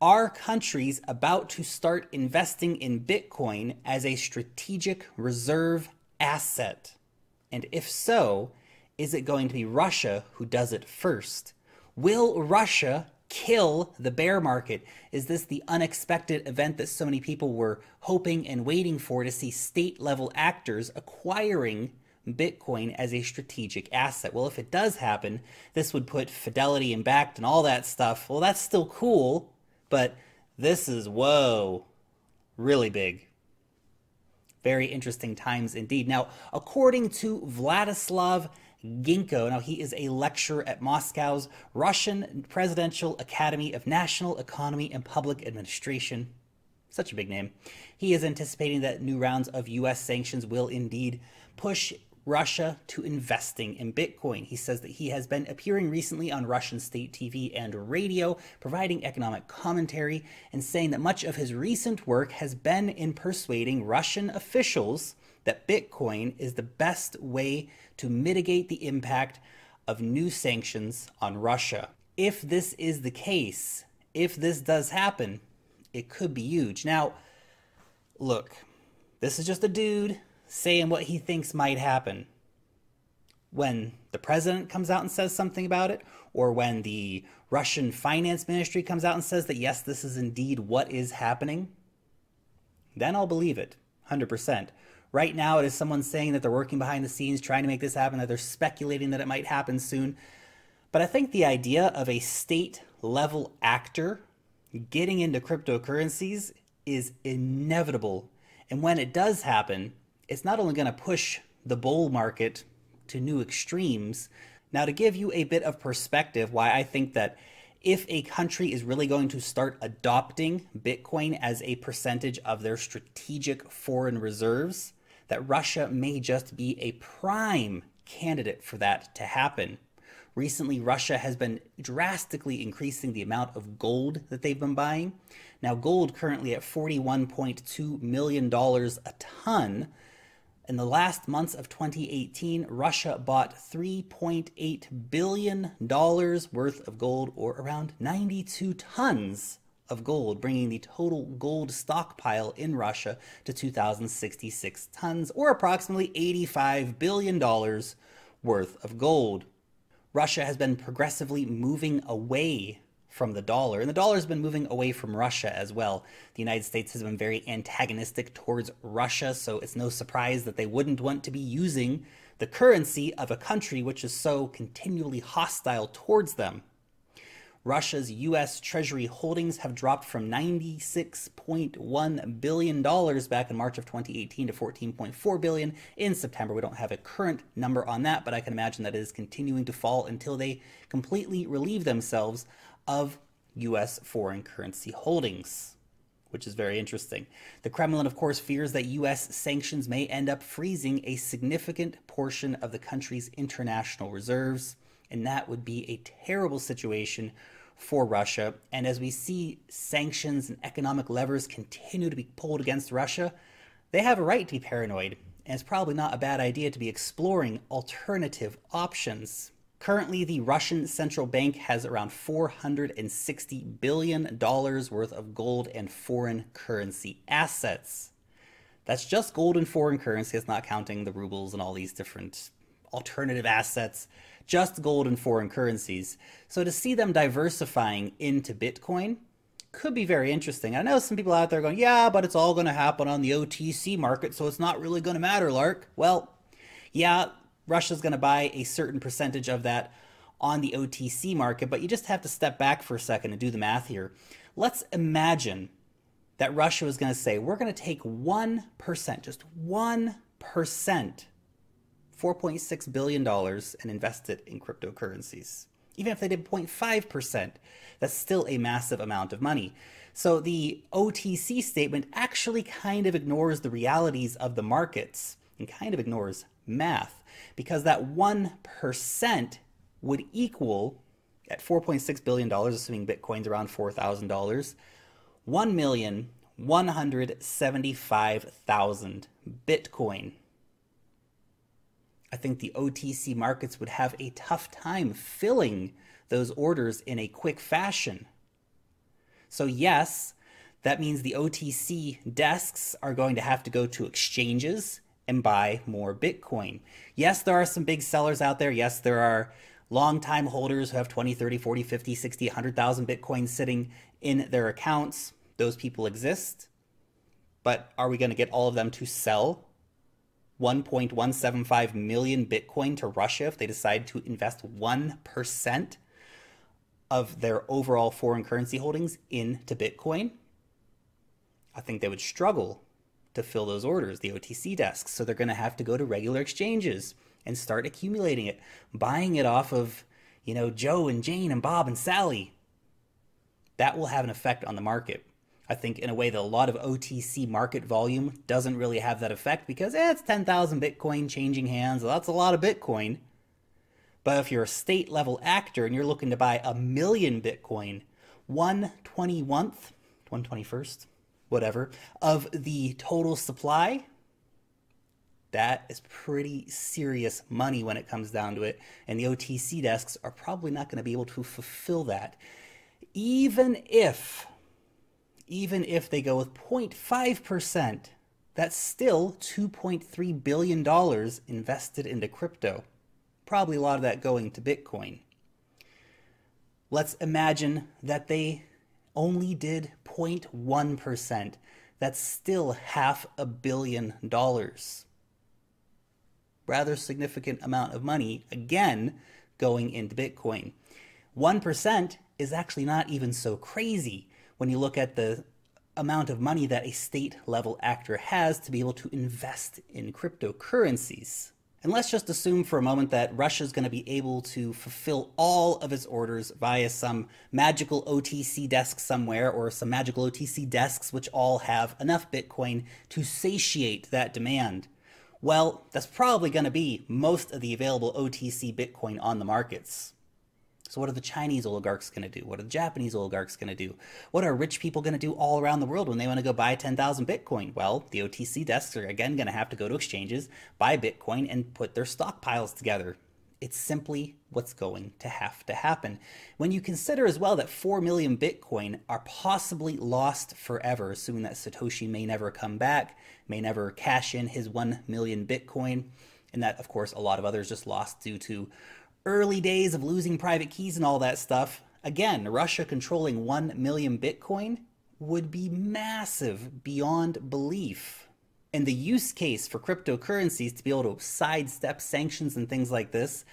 Are countries about to start investing in Bitcoin as a strategic reserve asset? And if so, is it going to be Russia who does it first? Will Russia kill the bear market? Is this the unexpected event that so many people were hoping and waiting for, to see state-level actors acquiring Bitcoin as a strategic asset? Well, if it does happen, this would put Fidelity and Bakkt and all that stuff. Well, that's still cool, but this is, whoa, really big. Very interesting times indeed. Now, according to Vladislav Ginko, now he is a lecturer at Moscow's Russian Presidential Academy of National Economy and Public Administration. Such a big name. He is anticipating that new rounds of U.S. sanctions will indeed push Russia to investing in Bitcoin. He says that he has been appearing recently on Russian state TV and radio, providing economic commentary, and saying that much of his recent work has been in persuading Russian officials that Bitcoin is the best way to mitigate the impact of new sanctions on Russia. If this is the case, if this does happen, it could be huge. Now, look, this is just a dude saying what he thinks might happen. When the president comes out and says something about it, or when the Russian finance ministry comes out and says that yes, this is indeed what is happening, then I'll believe it, 100%. Right now, it is someone saying that they're working behind the scenes trying to make this happen, that they're speculating that it might happen soon. But I think the idea of a state-level actor getting into cryptocurrencies is inevitable. And when it does happen, it's not only going to push the bull market to new extremes. Now, to give you a bit of perspective why I think that if a country is really going to start adopting Bitcoin as a percentage of their strategic foreign reserves, that Russia may just be a prime candidate for that to happen. Recently, Russia has been drastically increasing the amount of gold that they've been buying. Now, gold currently at $41.2 million a ton. In the last months of 2018, Russia bought $3.8 billion worth of gold, or around 92 tons of gold, bringing the total gold stockpile in Russia to 2,066 tons, or approximately $85 billion worth of gold. Russia has been progressively moving away from the dollar, and the dollar has been moving away from Russia as well. The United States has been very antagonistic towards Russia, so it's no surprise that they wouldn't want to be using the currency of a country which is so continually hostile towards them. Russia's U.S. Treasury holdings have dropped from $96.1 billion back in March of 2018 to $14.4 billion in September. We don't have a current number on that, but I can imagine that it is continuing to fall until they completely relieve themselves of U.S. foreign currency holdings, which is very interesting. The Kremlin, of course, fears that U.S. sanctions may end up freezing a significant portion of the country's international reserves, and that would be a terrible situation for Russia. And as we see sanctions and economic levers continue to be pulled against Russia, they have a right to be paranoid, and it's probably not a bad idea to be exploring alternative options. Currently, the Russian central bank has around $460 billion worth of gold and foreign currency assets. That's just gold and foreign currency. It's not counting the rubles and all these different alternative assets, just gold and foreign currencies. So to see them diversifying into Bitcoin could be very interesting. I know some people out there going, yeah, but it's all going to happen on the OTC market, so it's not really going to matter, Lark. Well, yeah, Russia's going to buy a certain percentage of that on the OTC market, but you just have to step back for a second and do the math here. Let's imagine that Russia was going to say, we're going to take 1%, just 1%, $4.6 billion, and invest it in cryptocurrencies. Even if they did 0.5%, that's still a massive amount of money. So the OTC statement actually kind of ignores the realities of the markets and kind of ignores math, because that 1% would equal, at $4.6 billion, assuming Bitcoin's around $4,000, 1,175,000 Bitcoin. I think the OTC markets would have a tough time filling those orders in a quick fashion. So yes, that means the OTC desks are going to have to go to exchanges and buy more Bitcoin. Yes, there are some big sellers out there. Yes, there are long-time holders who have 20, 30, 40, 50, 60, 100,000 Bitcoin sitting in their accounts. Those people exist. But are we going to get all of them to sell 1.175 million Bitcoin to Russia if they decide to invest 1% of their overall foreign currency holdings into Bitcoin? I think they would struggle to fill those orders, the OTC desks. So they're going to have to go to regular exchanges and start accumulating it, buying it off of, Joe and Jane and Bob and Sally. That will have an effect on the market. I think in a way that a lot of OTC market volume doesn't really have that effect because it's 10,000 Bitcoin changing hands. That's a lot of Bitcoin. But if you're a state level actor and you're looking to buy 1 million Bitcoin, 1/21st, whatever, of the total supply, that is pretty serious money when it comes down to it. And the OTC desks are probably not going to be able to fulfill that. Even if they go with 0.5%, that's still $2.3 billion invested into crypto. Probably a lot of that going to Bitcoin. Let's imagine that they only did 0.1%. That's still $500 million. Rather significant amount of money, again, going into Bitcoin. 1% is actually not even so crazy when you look at the amount of money that a state-level actor has to be able to invest in cryptocurrencies. And let's just assume for a moment that Russia's going to be able to fulfill all of its orders via some magical OTC desk somewhere, or some magical OTC desks which all have enough Bitcoin to satiate that demand. Well, that's probably going to be most of the available OTC Bitcoin on the markets. So what are the Chinese oligarchs going to do? What are the Japanese oligarchs going to do? What are rich people going to do all around the world when they want to go buy 10,000 Bitcoin? Well, the OTC desks are again going to have to go to exchanges, buy Bitcoin, and put their stockpiles together. It's simply what's going to have to happen. When you consider as well that 4 million Bitcoin are possibly lost forever, assuming that Satoshi may never come back, may never cash in his 1 million Bitcoin, and that, of course, a lot of others just lost due to early days of losing private keys and all that stuff. Again, Russia controlling 1 million Bitcoin would be massive beyond belief. And the use case for cryptocurrencies to be able to sidestep sanctions and things like this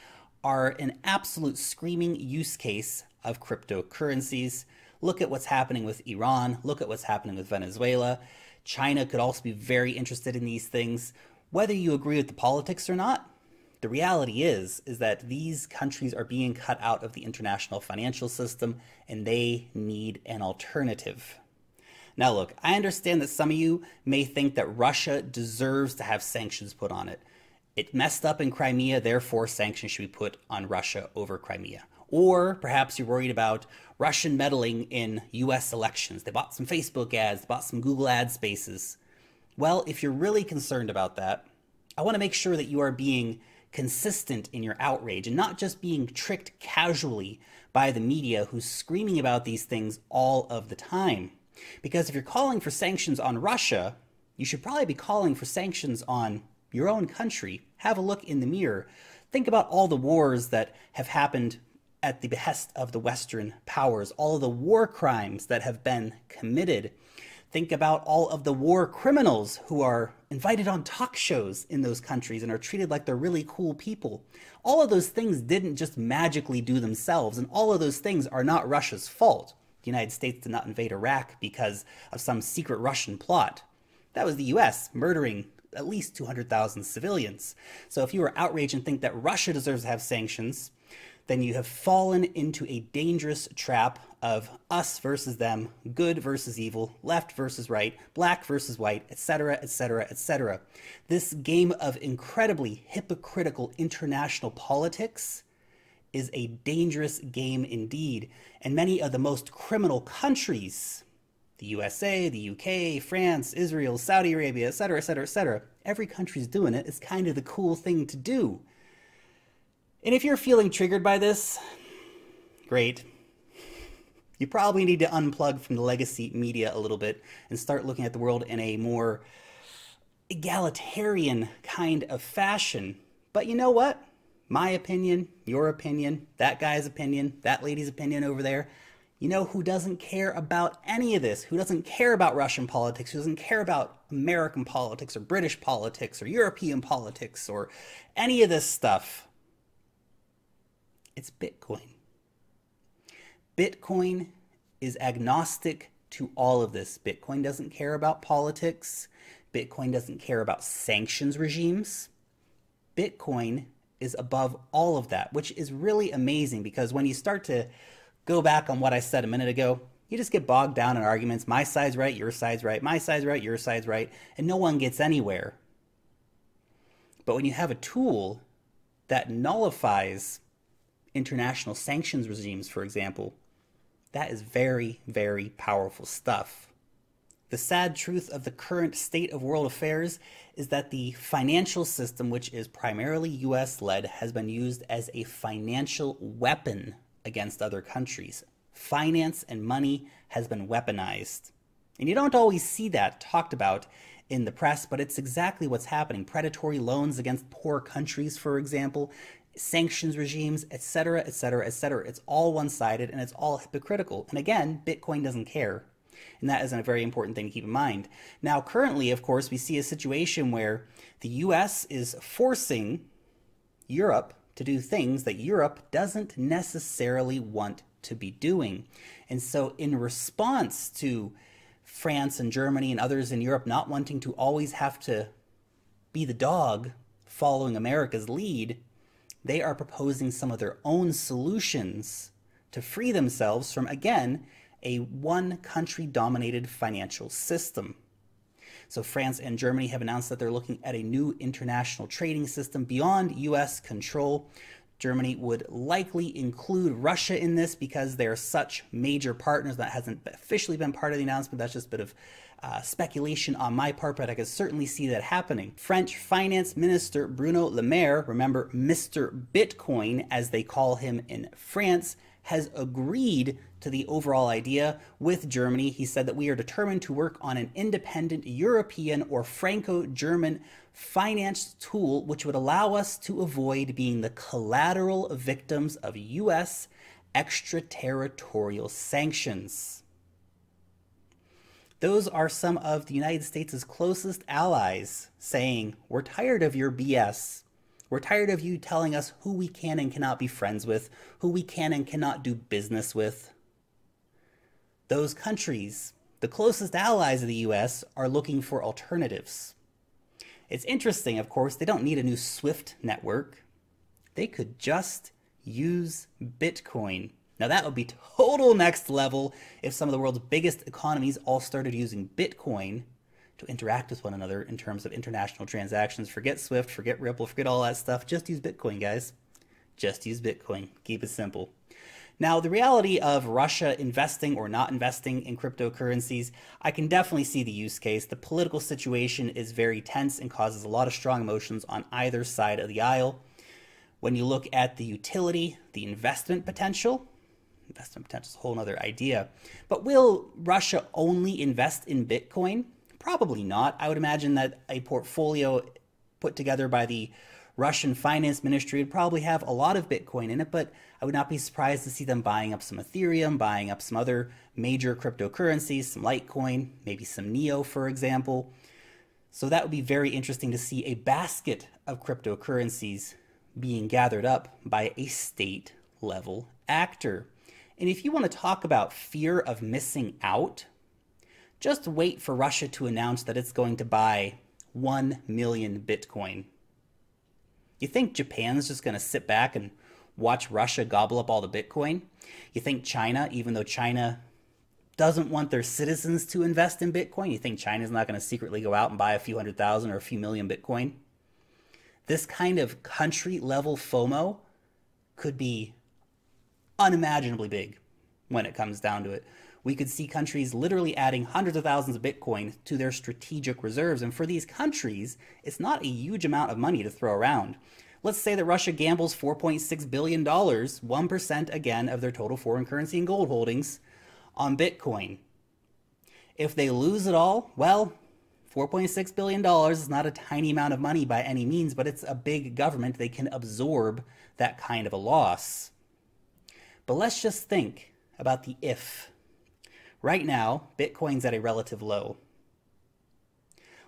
are an absolute screaming use case of cryptocurrencies. Look at what's happening with Iran. Look at what's happening with Venezuela. China could also be very interested in these things. Whether you agree with the politics or not, the reality is that these countries are being cut out of the international financial system and they need an alternative. Now look, I understand that some of you may think that Russia deserves to have sanctions put on it. It messed up in Crimea, therefore sanctions should be put on Russia over Crimea. Or perhaps you're worried about Russian meddling in US elections. They bought some Facebook ads, they bought some Google ad spaces. Well, if you're really concerned about that, I want to make sure that you are being consistent in your outrage and not just being tricked casually by the media who's screaming about these things all of the time. Because if you're calling for sanctions on Russia, you should probably be calling for sanctions on your own country. Have a look in the mirror. Think about all the wars that have happened at the behest of the Western powers, all of the war crimes that have been committed. Think about all of the war criminals who are invited on talk shows in those countries and are treated like they're really cool people. All of those things didn't just magically do themselves, and all of those things are not Russia's fault. The United States did not invade Iraq because of some secret Russian plot. That was the US murdering at least 200,000 civilians. So if you are outraged and think that Russia deserves to have sanctions, then you have fallen into a dangerous trap of us versus them, good versus evil, left versus right, black versus white, etc., etc., etc. This game of incredibly hypocritical international politics is a dangerous game indeed, and many of the most criminal countries, the USA, the UK, France, Israel, Saudi Arabia, etc., etc., etc., every country's doing it. It's kind of the cool thing to do. And if you're feeling triggered by this, great. You probably need to unplug from the legacy media a little bit and start looking at the world in a more egalitarian kind of fashion. But you know what? My opinion, your opinion, that guy's opinion, that lady's opinion over there. You know who doesn't care about any of this? Who doesn't care about Russian politics? Who doesn't care about American politics or British politics or European politics or any of this stuff? It's Bitcoin. Bitcoin is agnostic to all of this. Bitcoin doesn't care about politics. Bitcoin doesn't care about sanctions regimes. Bitcoin is above all of that, which is really amazing because when you start to go back on what I said a minute ago, you just get bogged down in arguments. My side's right, your side's right, my side's right, your side's right, and no one gets anywhere. But when you have a tool that nullifies international sanctions regimes, for example, that is very, very powerful stuff. The sad truth of the current state of world affairs is that the financial system, which is primarily US-led, has been used as a financial weapon against other countries. Finance and money has been weaponized. And you don't always see that talked about in the press, but it's exactly what's happening. Predatory loans against poor countries, for example, sanctions regimes, etc., etc., etc. It's all one-sided and it's all hypocritical. And again, Bitcoin doesn't care. And that is a very important thing to keep in mind. Now, currently, of course, we see a situation where the US is forcing Europe to do things that Europe doesn't necessarily want to be doing. And so in response to France and Germany and others in Europe not wanting to always have to be the dog following America's lead, they are proposing some of their own solutions to free themselves from, again, a one-country-dominated financial system. So France and Germany have announced that they're looking at a new international trading system beyond US control. Germany would likely include Russia in this because they're such major partners. That hasn't officially been part of the announcement. That's just a bit of speculation on my part, but I could certainly see that happening. French Finance Minister Bruno Le Maire, remember Mr. Bitcoin as they call him in France, has agreed to the overall idea with Germany. He said that we are determined to work on an independent European or Franco-German finance tool which would allow us to avoid being the collateral victims of US extraterritorial sanctions. Those are some of the United States' closest allies saying, we're tired of your BS. We're tired of you telling us who we can and cannot be friends with, who we can and cannot do business with. Those countries, the closest allies of the US, are looking for alternatives. It's interesting, of course, they don't need a new SWIFT network. They could just use Bitcoin. Now that would be total next level if some of the world's biggest economies all started using Bitcoin to interact with one another in terms of international transactions. Forget SWIFT, forget Ripple, forget all that stuff. Just use Bitcoin, guys. Just use Bitcoin. Keep it simple. Now, the reality of Russia investing or not investing in cryptocurrencies, I can definitely see the use case. The political situation is very tense and causes a lot of strong emotions on either side of the aisle. When you look at the utility, the investment potential is a whole other idea. But will Russia only invest in Bitcoin? Probably not. I would imagine that a portfolio put together by the Russian finance ministry would probably have a lot of Bitcoin in it, but I would not be surprised to see them buying up some Ethereum, buying up some other major cryptocurrencies, some Litecoin, maybe some Neo, for example. So that would be very interesting to see a basket of cryptocurrencies being gathered up by a state-level actor. And if you want to talk about fear of missing out, just wait for Russia to announce that it's going to buy 1 million Bitcoin. You think Japan's just going to sit back and watch Russia gobble up all the Bitcoin? You think China, even though China doesn't want their citizens to invest in Bitcoin, you think China's not going to secretly go out and buy a few 100,000 or a few million Bitcoin? This kind of country-level FOMO could be unimaginably big when it comes down to it. We could see countries literally adding hundreds of thousands of Bitcoin to their strategic reserves. And for these countries, it's not a huge amount of money to throw around. Let's say that Russia gambles $4.6 billion, 1% again of their total foreign currency and gold holdings, on Bitcoin. If they lose it all, well, $4.6 billion is not a tiny amount of money by any means, but it's a big government. They can absorb that kind of a loss. But let's just think about the if. Right now, Bitcoin's at a relative low.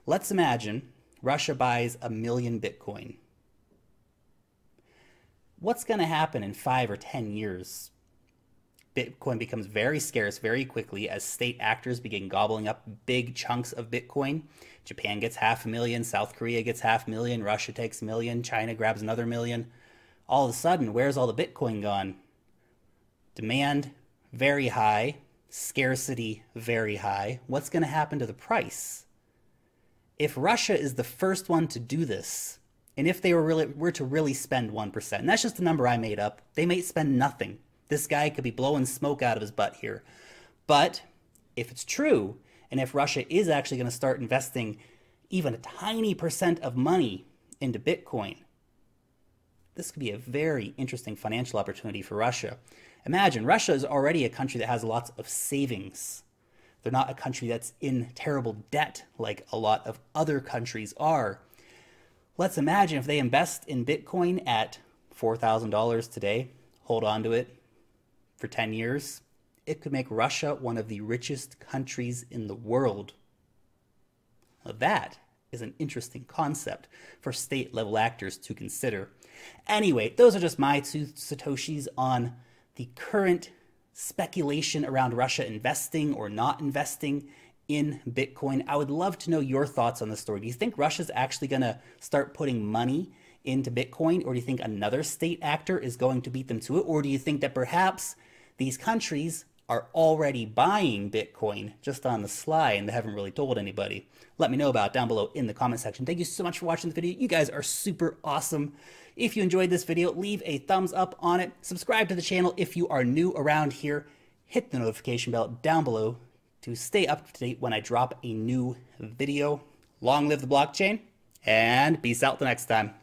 Let's imagine Russia buys 1 million Bitcoin. What's going to happen in 5 or 10 years? Bitcoin becomes very scarce very quickly as state actors begin gobbling up big chunks of Bitcoin. Japan gets 500,000, South Korea gets 500,000, Russia takes 1 million, China grabs another 1 million. All of a sudden, where's all the Bitcoin gone? Demand very high, scarcity very high. What's going to happen to the price? If Russia is the first one to do this, and if they were to really spend 1%, and that's just a number I made up, they may spend nothing. This guy could be blowing smoke out of his butt here. But if it's true, and if Russia is actually going to start investing even a tiny percent of money into Bitcoin, this could be a very interesting financial opportunity for Russia. Imagine, Russia is already a country that has lots of savings. They're not a country that's in terrible debt like a lot of other countries are. Let's imagine if they invest in Bitcoin at $4,000 today, hold on to it for 10 years, it could make Russia one of the richest countries in the world. Now that is an interesting concept for state-level actors to consider. Anyway, those are just my 2 Satoshis on the current speculation around Russia investing or not investing in Bitcoin. I would love to know your thoughts on the story. Do you think Russia's actually going to start putting money into Bitcoin, or do you think another state actor is going to beat them to it? Or do you think that perhaps these countries are already buying Bitcoin just on the sly and they haven't really told anybody? Let me know about it down below in the comment section. Thank you so much for watching the video. You guys are super awesome. If you enjoyed this video, leave a thumbs up on it. Subscribe to the channel if you are new around here. Hit the notification bell down below to stay up to date when I drop a new video. Long live the blockchain, and peace out the next time.